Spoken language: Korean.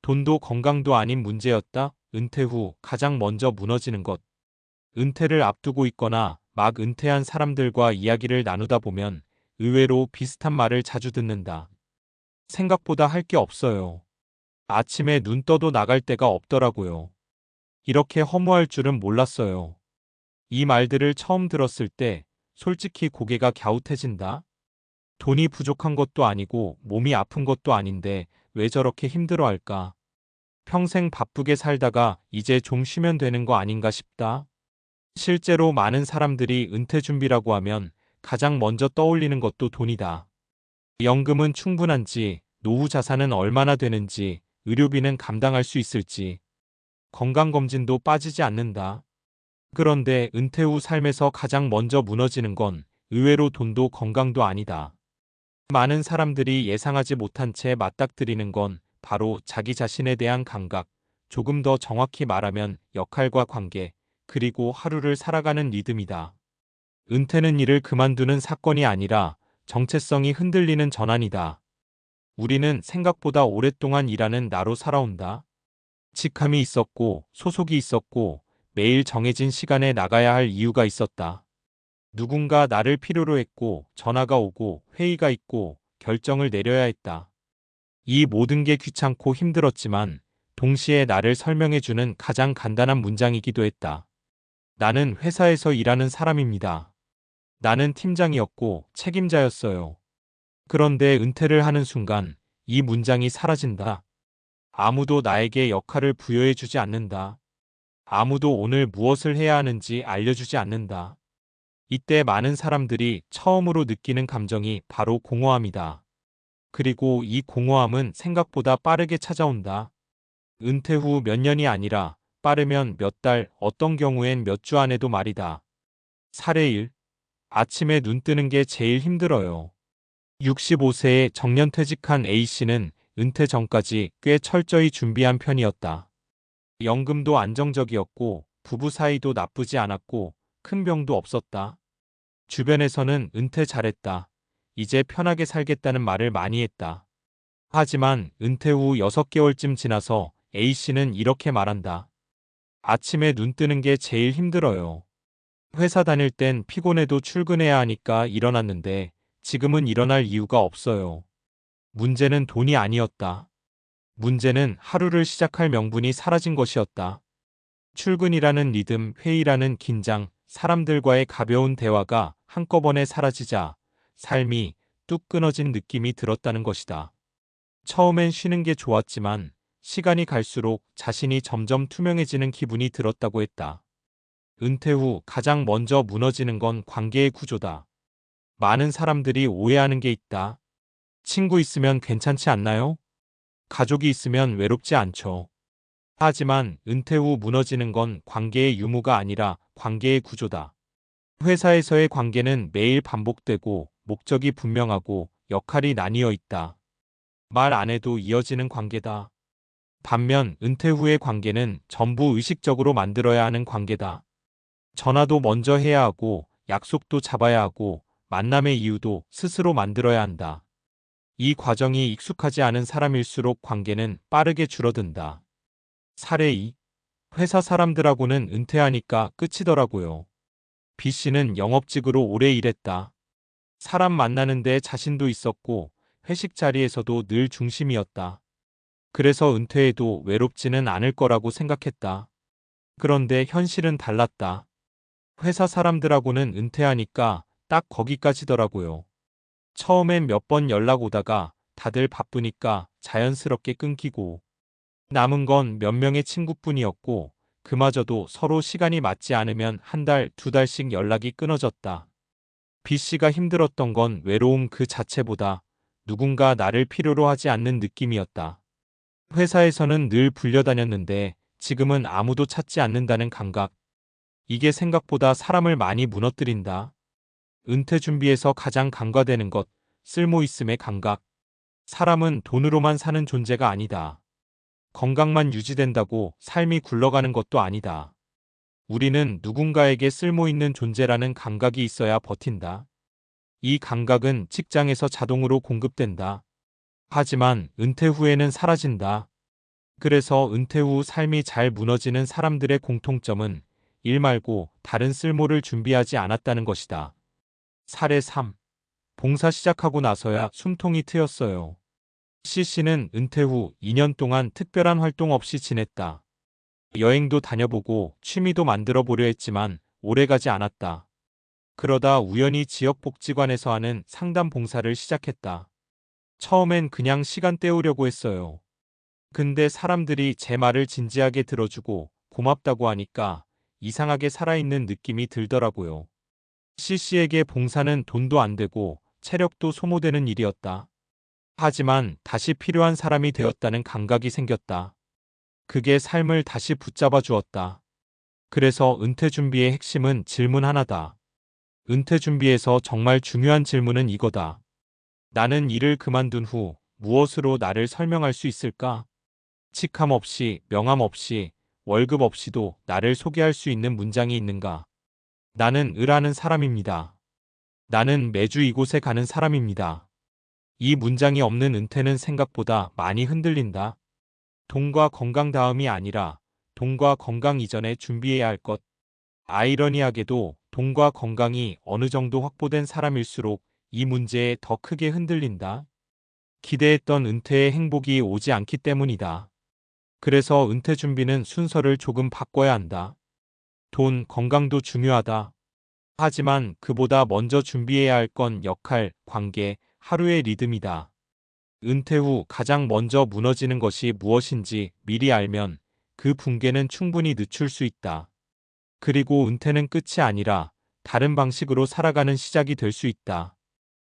돈도 건강도 아닌 문제였다. 은퇴 후 가장 먼저 무너지는 것. 은퇴를 앞두고 있거나 막 은퇴한 사람들과 이야기를 나누다 보면 의외로 비슷한 말을 자주 듣는다. 생각보다 할 게 없어요. 아침에 눈 떠도 나갈 데가 없더라고요. 이렇게 허무할 줄은 몰랐어요. 이 말들을 처음 들었을 때 솔직히 고개가 갸웃해진다. 돈이 부족한 것도 아니고 몸이 아픈 것도 아닌데 왜 저렇게 힘들어할까? 평생 바쁘게 살다가 이제 좀 쉬면 되는 거 아닌가 싶다. 실제로 많은 사람들이 은퇴 준비라고 하면 가장 먼저 떠올리는 것도 돈이다. 연금은 충분한지, 노후 자산은 얼마나 되는지, 의료비는 감당할 수 있을지, 건강검진도 빠지지 않는다. 그런데 은퇴 후 삶에서 가장 먼저 무너지는 건 의외로 돈도 건강도 아니다. 많은 사람들이 예상하지 못한 채 맞닥뜨리는 건 바로 자기 자신에 대한 감각, 조금 더 정확히 말하면 역할과 관계, 그리고 하루를 살아가는 리듬이다. 은퇴는 일을 그만두는 사건이 아니라 정체성이 흔들리는 전환이다. 우리는 생각보다 오랫동안 일하는 나로 살아온다. 직함이 있었고, 소속이 있었고, 매일 정해진 시간에 나가야 할 이유가 있었다. 누군가 나를 필요로 했고, 전화가 오고, 회의가 있고, 결정을 내려야 했다. 이 모든 게 귀찮고 힘들었지만, 동시에 나를 설명해주는 가장 간단한 문장이기도 했다. 나는 회사에서 일하는 사람입니다. 나는 팀장이었고 책임자였어요. 그런데 은퇴를 하는 순간 이 문장이 사라진다. 아무도 나에게 역할을 부여해주지 않는다. 아무도 오늘 무엇을 해야 하는지 알려주지 않는다. 이때 많은 사람들이 처음으로 느끼는 감정이 바로 공허함이다. 그리고 이 공허함은 생각보다 빠르게 찾아온다. 은퇴 후 몇 년이 아니라 빠르면 몇 달, 어떤 경우엔 몇 주 안에도 말이다. 사례 1. 아침에 눈 뜨는 게 제일 힘들어요. 65세에 정년퇴직한 A씨는 은퇴 전까지 꽤 철저히 준비한 편이었다. 연금도 안정적이었고 부부 사이도 나쁘지 않았고 큰 병도 없었다. 주변에서는 은퇴 잘했다. 이제 편하게 살겠다는 말을 많이 했다. 하지만 은퇴 후 6개월쯤 지나서 A씨는 이렇게 말한다. 아침에 눈 뜨는 게 제일 힘들어요. 회사 다닐 땐 피곤해도 출근해야 하니까 일어났는데 지금은 일어날 이유가 없어요. 문제는 돈이 아니었다. 문제는 하루를 시작할 명분이 사라진 것이었다. 출근이라는 리듬, 회의라는 긴장, 사람들과의 가벼운 대화가 한꺼번에 사라지자 삶이 뚝 끊어진 느낌이 들었다는 것이다. 처음엔 쉬는 게 좋았지만 시간이 갈수록 자신이 점점 투명해지는 기분이 들었다고 했다. 은퇴 후 가장 먼저 무너지는 건 관계의 구조다. 많은 사람들이 오해하는 게 있다. 친구 있으면 괜찮지 않나요? 가족이 있으면 외롭지 않죠. 하지만 은퇴 후 무너지는 건 관계의 유무가 아니라 관계의 구조다. 회사에서의 관계는 매일 반복되고 목적이 분명하고 역할이 나뉘어 있다. 말 안 해도 이어지는 관계다. 반면 은퇴 후의 관계는 전부 의식적으로 만들어야 하는 관계다. 전화도 먼저 해야 하고 약속도 잡아야 하고 만남의 이유도 스스로 만들어야 한다. 이 과정이 익숙하지 않은 사람일수록 관계는 빠르게 줄어든다. 사례 2. 회사 사람들하고는 은퇴하니까 끝이더라고요. B씨는 영업직으로 오래 일했다. 사람 만나는데 자신도 있었고 회식 자리에서도 늘 중심이었다. 그래서 은퇴해도 외롭지는 않을 거라고 생각했다. 그런데 현실은 달랐다. 회사 사람들하고는 은퇴하니까 딱 거기까지더라고요. 처음엔 몇 번 연락 오다가 다들 바쁘니까 자연스럽게 끊기고 남은 건 몇 명의 친구뿐이었고 그마저도 서로 시간이 맞지 않으면 한 달, 두 달씩 연락이 끊어졌다. B씨가 힘들었던 건 외로움 그 자체보다 누군가 나를 필요로 하지 않는 느낌이었다. 회사에서는 늘 불려다녔는데 지금은 아무도 찾지 않는다는 감각. 이게 생각보다 사람을 많이 무너뜨린다. 은퇴 준비에서 가장 간과되는 것, 쓸모있음의 감각. 사람은 돈으로만 사는 존재가 아니다. 건강만 유지된다고 삶이 굴러가는 것도 아니다. 우리는 누군가에게 쓸모있는 존재라는 감각이 있어야 버틴다. 이 감각은 직장에서 자동으로 공급된다. 하지만 은퇴 후에는 사라진다. 그래서 은퇴 후 삶이 잘 무너지는 사람들의 공통점은 일 말고 다른 쓸모를 준비하지 않았다는 것이다. 사례 3. 봉사 시작하고 나서야 숨통이 트였어요. C씨는 은퇴 후 2년 동안 특별한 활동 없이 지냈다. 여행도 다녀보고 취미도 만들어 보려 했지만 오래가지 않았다. 그러다 우연히 지역복지관에서 하는 상담 봉사를 시작했다. 처음엔 그냥 시간 때우려고 했어요. 근데 사람들이 제 말을 진지하게 들어주고 고맙다고 하니까 이상하게 살아있는 느낌이 들더라고요. C씨에게 봉사는 돈도 안 되고 체력도 소모되는 일이었다. 하지만 다시 필요한 사람이 되었다는 감각이 생겼다. 그게 삶을 다시 붙잡아 주었다. 그래서 은퇴 준비의 핵심은 질문 하나다. 은퇴 준비에서 정말 중요한 질문은 이거다. 나는 일을 그만둔 후 무엇으로 나를 설명할 수 있을까? 직함 없이, 명함 없이, 월급 없이도 나를 소개할 수 있는 문장이 있는가? 나는 을하는 사람입니다. 나는 매주 이곳에 가는 사람입니다. 이 문장이 없는 은퇴는 생각보다 많이 흔들린다. 돈과 건강 다음이 아니라 돈과 건강 이전에 준비해야 할 것. 아이러니하게도 돈과 건강이 어느 정도 확보된 사람일수록 이 문제에 더 크게 흔들린다. 기대했던 은퇴의 행복이 오지 않기 때문이다. 그래서 은퇴 준비는 순서를 조금 바꿔야 한다. 돈, 건강도 중요하다. 하지만 그보다 먼저 준비해야 할 건 역할, 관계, 하루의 리듬이다. 은퇴 후 가장 먼저 무너지는 것이 무엇인지 미리 알면 그 붕괴는 충분히 늦출 수 있다. 그리고 은퇴는 끝이 아니라 다른 방식으로 살아가는 시작이 될 수 있다.